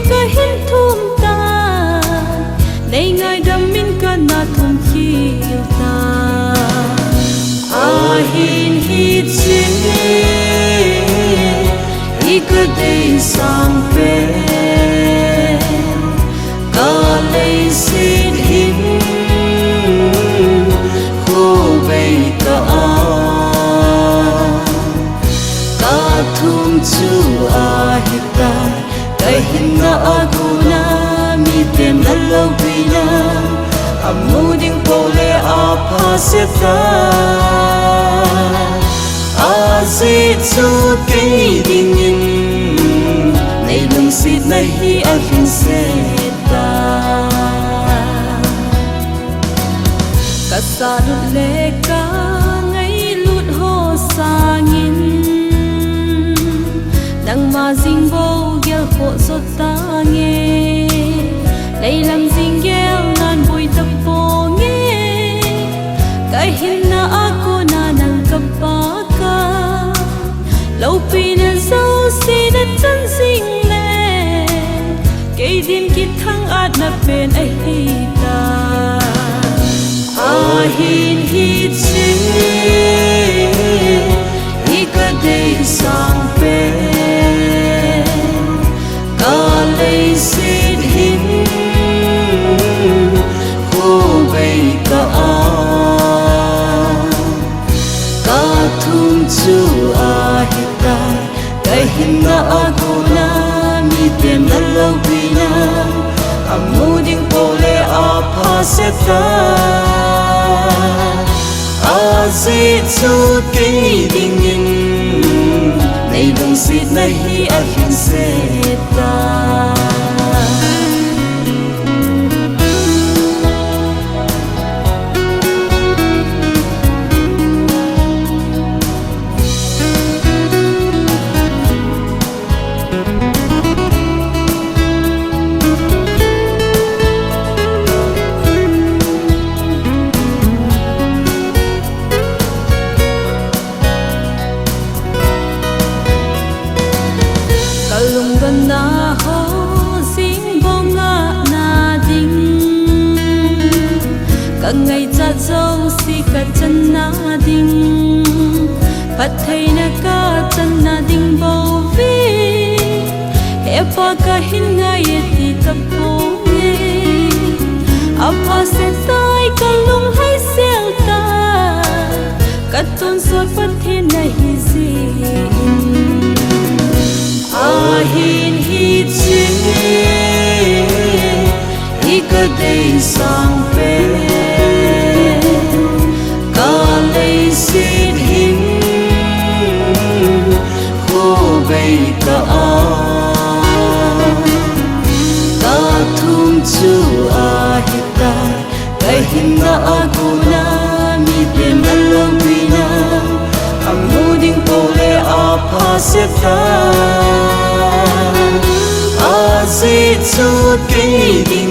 ka hin thum ta nei ngai dam min ka na thum khil ta a hin hi chi i ka dei sang pe ka lei sin hin ho bei ka a ka thum chu a hi ta kai hin na aguna mi tem na lo bina amuding pole a paseta azi chu ke dingin nei lung sit na hi a fin seta ka sa lut le ka ngai lut ho sangin nang ma jing bo gel ho so ta nge nei lam jing gel nan bui ta po nge kai hin na aku na nang ka pa ka lâu pi na zo si na chân jing le cây dim kit thang at na pen ai hi ta a hin hi chi hi ka dei sang pe ka lei sin hin ho bei ka a ka thum chu a hi ta kai hin na aguna mi tem na lo bina amuding pole a paseta azi chu ke dingin nei lung sit na hi a fin seta lung na ho sing bong nga na ding ka ngai cha châu si ka chan na ding phat thai na ka chan na ding bo vi he pa ka hin ngai ti ta po nge apa se sai ka lung hai sel ta ka ton so phat the na hi si hin hi chi hi ka dei sang pe ka lei sin hin ho bei ka a ka thum chu a hi ta kai hin na aguna mi tem na lo bina amuding pole a paseta azi chu ke ding